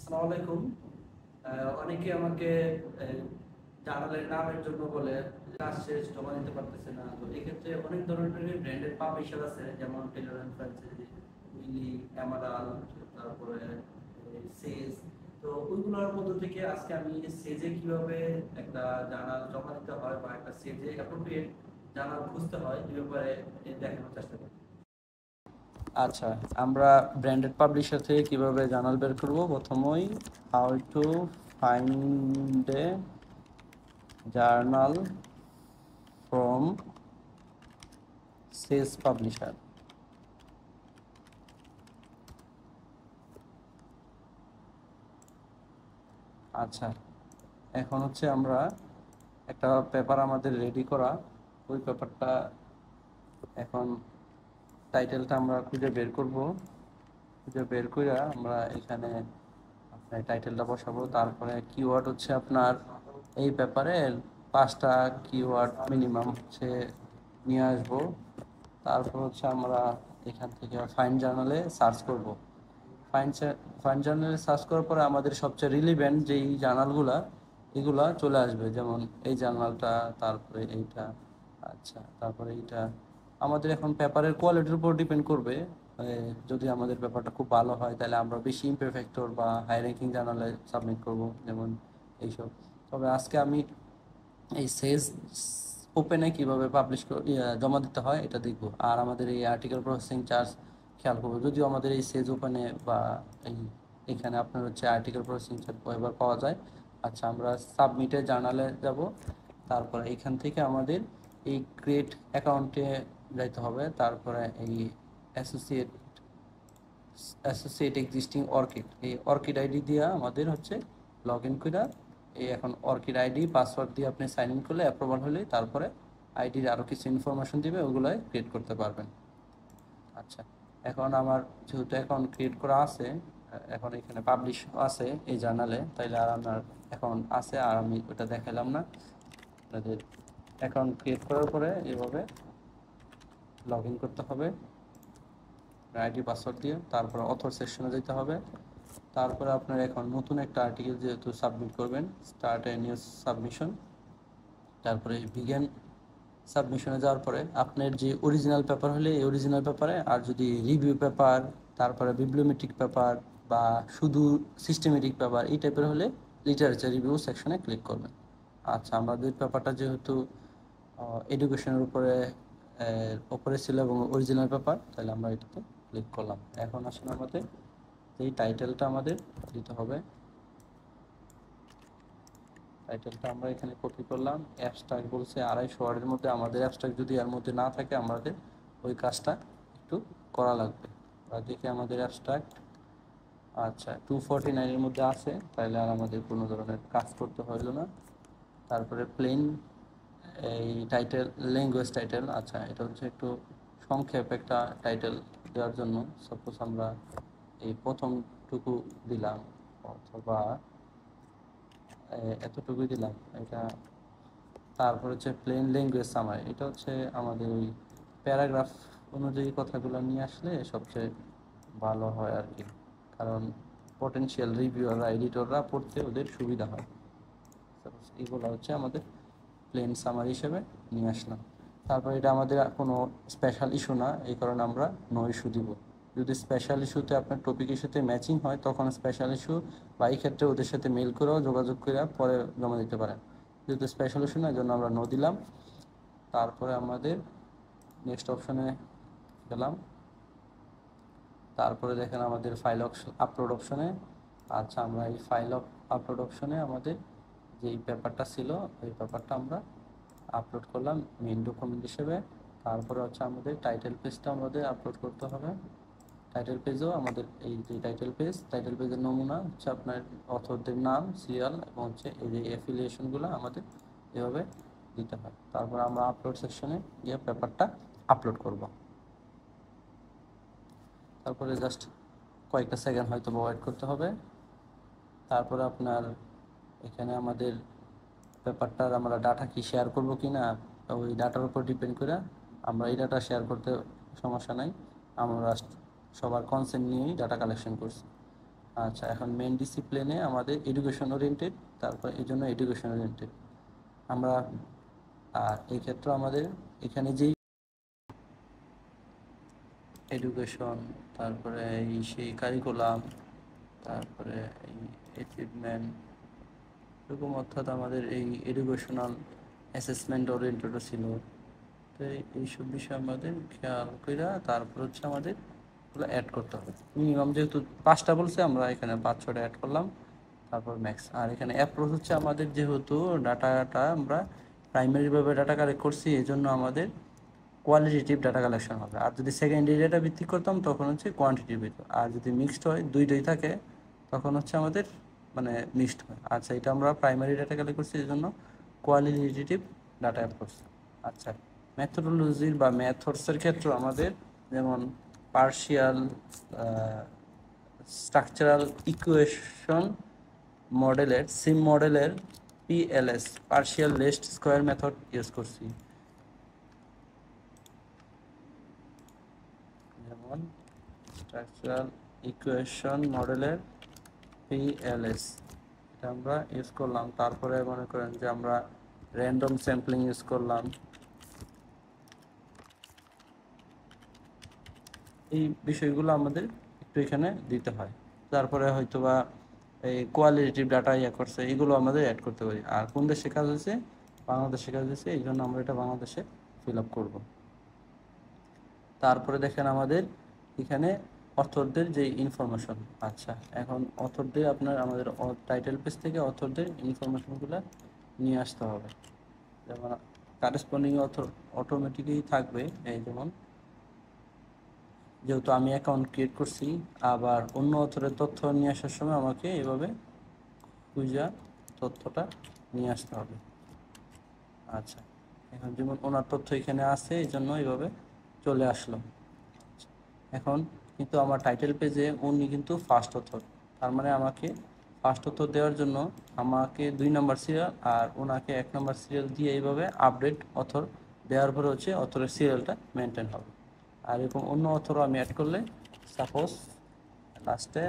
আসসালামু আলাইকুম। অনেকে আমাকে জার্নালের নামের জন্য বলে কাজ শেষ জমা দিতে পারতেছে না। তো এক্ষেত্রে অনেক ধরনের ব্র্যান্ডেড পাবলিশার আছে, যেমন টেলর অ্যান্ড ফ্র্যাঞ্চাইজি, উইলি, এমারাল, তারপরে সেজ। তো ওইগুলোর মধ্য থেকে আজকে আমি সেজে কিভাবে একটা জার্নাল জমা দিতে হয় বা একটা সেজে অ্যাপ্রোপ্রিয়েট জার্নাল খুঁজতে হয় এই ব্যাপারে দেখানোর চেষ্টা করি। আচ্ছা, আমরা ব্র্যান্ডেড পাবলিশার থেকে কিভাবে জার্নাল বের করব? প্রথমেই how to find a journal from Sage publisher. আচ্ছা, এখন হচ্ছে আমরা একটা পেপার আমাদের রেডি করা, ওই পেপারটা এখন টাইটেলটা আমরা খুঁজে বের করব। খুঁজে বের করে আমরা এখানে আপনার টাইটেলটা বসাবো। তারপরে কিওয়ার্ড হচ্ছে আপনার এই পেপারের 5টা কিওয়ার্ড মিনিমাম হচ্ছে নিয়ে আসবো। তারপর হচ্ছে আমরা এখান থেকে ফাইন জার্নালে সার্চ করব। ফাইন ফাইন জার্নালে সার্চ করার পরে আমাদের সবচেয়ে রিলিভেন্ট যেই জার্নালগুলা এগুলা চলে আসবে, যেমন এই জার্নালটা, তারপরে এইটা। আচ্ছা, তারপরে এইটা। আমাদের এখন পেপারের কোয়ালিটির উপর ডিপেন্ড করবে। যদি আমাদের পেপারটা খুব ভালো হয় তাহলে আমরা বেশি ইমপারফেক্টর বা হাই র্যাঙ্কিং জার্নালে সাবমিট করব, যেমন এইসব। তবে আজকে আমি এই সেজ ওপেনে কিভাবে জমা দিতে হয় এটা দেখব, আর আমাদের এই আর্টিকেল প্রসেসিং চার্জ খেয়াল করবো। যদিও আমাদের এই সেজ ওপেনে বা এই এখানে আপনার হচ্ছে আর্টিকেল প্রসেসিং চার্জ এবার পাওয়া যায়। আচ্ছা, আমরা সাবমিটে জার্নালে যাব। তারপরে এখান থেকে আমাদের এই ক্রিয়েট অ্যাকাউন্টে যাইতে হবে। তারপরে এই অ্যাসোসিয়েট অ্যাসোসিয়েট এক্সিস্টিং অর্কিড, এই অর্কিড আইডি দিয়ে আমাদের হচ্ছে লগ ইন করে এই এখন অর্কিড আইডি পাসওয়ার্ড দিয়ে আপনি সাইন ইন করলে অ্যাপ্রুভাল হলেই তারপরে আইডির আরও কিছু ইনফরমেশন দিবে, ওগুলোয় ক্রিয়েট করতে পারবেন। আচ্ছা, এখন আমার যেহেতু অ্যাকাউন্ট ক্রিয়েট করা আছে, এখন এখানে পাবলিশ আছে এই জার্নালে, তাইলে আর আমার অ্যাকাউন্ট আছে আর আমি ওটা দেখালাম না আপনাদের। অ্যাকাউন্ট ক্রিয়েট করার পরে এভাবে লগ ইন করতে হবে আইডি পাসওয়ার্ড দিয়ে। তারপরে অথর সেকশনে যেতে হবে। তারপরে আপনার এখন নতুন একটা আর্টিকেল যেহেতু সাবমিট করবেন, স্টার্ট এ নিউ সাবমিশন। তারপরে বিগিন সাবমিশনে যাওয়ার পরে আপনার যে অরিজিনাল পেপার হলে এই অরিজিনাল পেপারে, আর যদি রিভিউ পেপার, তারপরে বিবলিওমেট্রিক পেপার বা শুধু সিস্টেমেটিক পেপার এই টাইপের হলে লিটারেচার রিভিউ সেকশনে ক্লিক করবেন। আচ্ছা, আমাদের পেপারটা যেহেতু এডুকেশনের উপরে ছিল এবং অরিজিনাল পেপার, তাহলে আমরা এটাতে ক্লিক করলাম। এখন আসলে আমাদের এই টাইটেলটা আমাদের দিতে হবে। টাইটেলটা আমরা এখানে কপি করলাম। অ্যাবস্ট্রাক্ট বলছে 250 ওয়ার্ডের মধ্যে, আমাদের অ্যাবস্ট্রাক্ট যদি এর মধ্যে না থাকে আমাদের ওই কাজটা একটু করা লাগবে। আর দেখি আমাদের অ্যাবস্ট্রাক্ট আচ্ছা 249-এর মধ্যে আছে, তাহলে আর আমাদের কোনো ধরনের কাজ করতে হলো না। তারপরে প্লেন এই টাইটেল, ল্যাঙ্গুয়েজ টাইটেল। আচ্ছা, এটা হচ্ছে একটু সংক্ষেপ একটা টাইটেল দেওয়ার জন্য। সাপোজ আমরা এই প্রথমটুকু দিলাম, অথবা এতটুকুই দিলাম এটা। তারপর হচ্ছে প্লেন ল্যাঙ্গুয়েজ সামারি, এটা হচ্ছে আমাদের ওই প্যারাগ্রাফ অনুযায়ী কথাগুলো নিয়ে আসলে সবচেয়ে ভালো হয় আর কি, কারণ পটেনশিয়াল রিভিউয়াররা, এডিটররা পড়তে ওদের সুবিধা হয়। এগুলো হচ্ছে আমাদের প্লেন সামারি হিসেবে নিয়ে আসলাম। তারপর এটা আমাদের কোনো স্পেশাল ইস্যু না, এই কারণে আমরা নো ইস্যু দিব। যদি স্পেশাল ইস্যুতে আপনার টপিক ইস্যুতে ম্যাচিং হয় তখন স্পেশাল ইস্যু বা এই ক্ষেত্রে ওদের সাথে মেল করেও যোগাযোগ করে পরে জমা দিতে পারেন। যেহেতু স্পেশাল ইস্যু না, এই জন্য আমরা নো দিলাম। তারপরে আমাদের নেক্সট অপশনে গেলাম। তারপরে দেখেন আমাদের ফাইল আপলোড অপশনে। আচ্ছা, আমরা এই ফাইল আপলোড অপশনে আমাদের যেই পেপারটা ছিল ওই পেপারটা আমরা আপলোড করলাম মেইন ডকুমেন্ট হিসেবে। তারপরে হচ্ছে আমাদের টাইটেল পেজটা আমাদের আপলোড করতে হবে। টাইটেল পেজও আমাদের এই যে টাইটেল পেজের নমুনা হচ্ছে আপনার অথরদের নাম, সিরিয়াল এবং হচ্ছে এই যে অ্যাফিলিয়েশনগুলো আমাদের এভাবে দিতে হয়। তারপর আমরা আপলোড সেকশনে গিয়ে পেপারটা আপলোড করব। তারপরে জাস্ট কয়েকটা সেকেন্ড হয়তো ওয়েট করতে হবে। তারপরে আপনার এখানে আমাদের পেপারটার আমরা ডাটা কি শেয়ার করব কি না, ওই ডাটার উপর ডিপেন্ড করে আমরা এই ডাটা শেয়ার করতে সমস্যা নাই। আমরা সবার কনসেন্ট নিয়েই ডাটা কালেকশন করছি। আচ্ছা, এখন মেন ডিসিপ্লিনে আমাদের এডুকেশন ওরিয়েন্টেড, তারপর এই জন্য এডুকেশন ওরিয়েন্টেড আমরা। আর এই ক্ষেত্রে আমাদের এখানে যেই এডুকেশন, তারপরে এই সেই কারিকুলাম, তারপরে এই অ্যাচিভমেন্ট এরকম, অর্থাৎ আমাদের এই এডুকেশনাল অ্যাসেসমেন্ট ওরিয়েন্টেডও ছিল। তো এইসব বিষয় আমাদের খেয়াল করে তারপর হচ্ছে আমাদের এগুলো অ্যাড করতে হবে। মিনিমাম যেহেতু 5টা বলছে, আমরা এখানে 5-6টা অ্যাড করলাম। তারপর ম্যাক্স, আর এখানে অ্যাপ্রোচ হচ্ছে আমাদের যেহেতু ডাটাটা আমরা প্রাইমারিভাবে ডাটা কালেক্ট করছি, এই জন্য আমাদের কোয়ালিটেটিভ ডাটা কালেকশন হবে। আর যদি সেকেন্ডারি ডাটা ভিত্তিক করতাম তখন হচ্ছে কোয়ান্টিটিভ হতো। আর যদি মিক্সড হয়, দুইটাই থাকে, তখন হচ্ছে আমাদের মানে মিক্সড হয়। আচ্ছা, এটা আমরা প্রাইমারি ডাটা কালেক্ট করছি, এই জন্য কোয়ালিটেটিভ ডাটা অ্যাপ্রোচ। আচ্ছা, মেথোডোলজির বা মেথডসের ক্ষেত্রে আমাদের যেমন পার্শিয়াল স্ট্রাকচারাল ইকুয়েশন মডেলের সিম মডেলের PLS partial least square method use করছি। যেমন স্ট্রাকচারাল ইকুয়েশন মডেলের পিএলএস, এটা আমরা ইউজ করলাম। তারপরে মনে করেন যে আমরা র্যান্ডম স্যাম্পলিং ইউজ করলাম। এই বিষয়গুলো আমাদের একটু এখানে দিতে হয়। তারপরে হয়তোবা এই কোয়ালিটেটিভ ডাটা ইয়ে করছে, এগুলো আমাদের অ্যাড করতে পারি। আর কোন দেশে কাজ হয়েছে? বাংলাদেশে কাজ হয়েছে, এই জন্য আমরা এটা বাংলাদেশে ফিল আপ করবো। তারপরে দেখেন আমাদের এখানে অথরদের যে ইনফরমেশন। আচ্ছা, এখন অথরদের আপনার আমাদের টাইটেল পেজ থেকে অথরদের ইনফরমেশনগুলো নিয়ে আসতে হবে। যেমন কারেসপন্ডিং অথর অটোমেটিকই থাকবে। এই যেমন যেহেতু আমি অ্যাকাউন্ট ক্রিয়েট করছি, আবার অন্য অথরের তথ্য নিয়ে আসার সময় আমাকে এভাবে খুঁজা তথ্যটা নিয়ে আসতে হবে। আচ্ছা, এখন যেমন ওনার তথ্য এখানে আছে, এই জন্য এইভাবে চলে আসলো। এখন কিন্তু আমার টাইটেল পেজে উনি কিন্তু ফার্স্ট অথর, তার মানে আমাকে ফার্স্ট অথর দেওয়ার জন্য আমাকে 2 নম্বর সিরিয়াল আর ওনাকে 1 নম্বর সিরিয়াল দিয়ে এইভাবে আপডেট অথর দেওয়ার পরে হচ্ছে অথরের সিরিয়ালটা মেনটেন হবে। আর এরকম অন্য অথরও আমি অ্যাড করলে, সাপোজ লাস্টে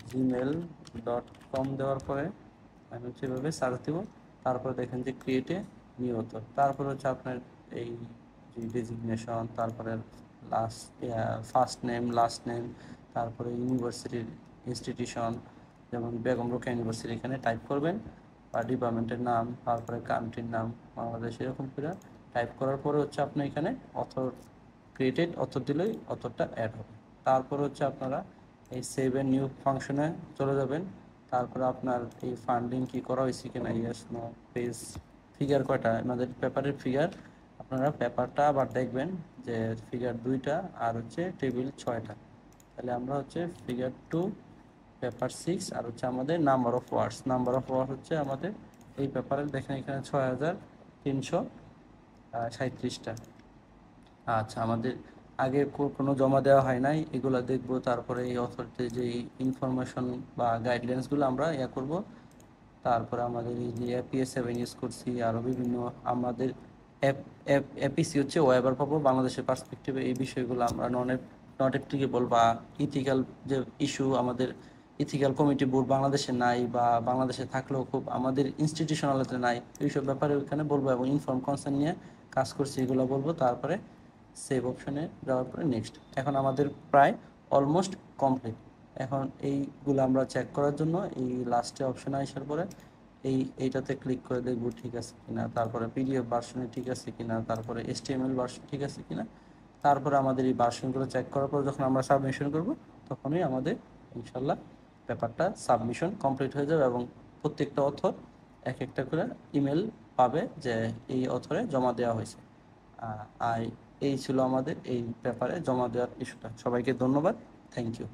gmail.com দেওয়ার পরে আমি হচ্ছে এভাবে সার্চ দেব। তারপরে দেখেন যে ক্রিয়েটে নিউ অথর, তারপরে হচ্ছে আপনার এই যে ডেজিগনেশন, তারপরে last first name, last name, তারপরে ইউনিভার্সিটির ইনস্টিটিউশন, যেমন বেগম রোকেয়া ইউনিভার্সিটি এখানে টাইপ করবেন, বা ডিপার্টমেন্টের নাম, তারপরে কান্ট্রির নাম বাংলাদেশ, এরকম করে টাইপ করার পরে হচ্ছে আপনি এখানে অথর ক্রিয়েটেড অথর দিলেই অথরটা অ্যাড হবে। তারপর হচ্ছে আপনারা এই সেভ এন্ড নিউ ফাংশনে চলে যাবেন। তারপরে আপনার এই ফান্ডিং কি করা হয়েছে কিনা, ইয়েস নো, পেজ, ফিগার কয়টা আমাদের পেপারের ফিগার, আপনারা পেপারটা আবার দেখবেন যে ফিগার 2টা আর হচ্ছে টেবিল 6টা। তাহলে আমরা হচ্ছে ফিগার 2, পেপার 6, আর হচ্ছে আমাদের নাম্বার অফ ওয়ার্ডস, হচ্ছে আমাদের এই পেপারের দেখেন এখানে 6337টা। আচ্ছা, আমাদের আগে কোনো জমা দেওয়া হয় নাই, এগুলো দেখবো। তারপরে এই অথরিটির যে ইনফরমেশন বা গাইডলাইন্সগুলো আমরা করব। তারপরে আমাদের এই যে APA7 ইউজ করছি, আরও বিভিন্ন আমাদের এপিসি হচ্ছে ওয়েবার পাবো বাংলাদেশের পার্সপেক্টিভে। এই বিষয়গুলো আমরা নট অ্যাপ্লিকেবল বা ইথিক্যাল যে ইস্যু, আমাদের ইথিক্যাল কমিটি বোর্ড বাংলাদেশে নাই, বা বাংলাদেশে থাকলেও খুব আমাদের ইনস্টিটিউশনালিতে নাই, এইসব ব্যাপারে ওইখানে বলবো, এবং ইনফর্ম কনসার্ন নিয়ে কাজ করছি এগুলো বলবো। তারপরে সেভ অপশনে যাওয়ার পরে নেক্সট। এখন আমাদের প্রায় অলমোস্ট কমপ্লিট। এখন এইগুলো আমরা চেক করার জন্য এই লাস্টে অপশনে আসার পরে এইটাতে ক্লিক করে দেখব ঠিক আছে কিনা, তারপরে পিডিএফ ভার্সনে ঠিক আছে কিনা, তারপরে HTML ভার্সন ঠিক আছে কিনা। তারপরে আমাদের এই ভার্সনগুলো চেক করার পর যখন আমরা সাবমিশন করব, তখনই আমাদের ইনশাল্লাহ পেপারটা সাবমিশন কমপ্লিট হয়ে যাবে, এবং প্রত্যেকটা অথর এক একটা করে ইমেল পাবে যে এই অথরে জমা দেওয়া হয়েছে। আর এই ছিল আমাদের এই পেপারে জমা দেওয়ার ইস্যুটা। সবাইকে ধন্যবাদ, থ্যাংক ইউ।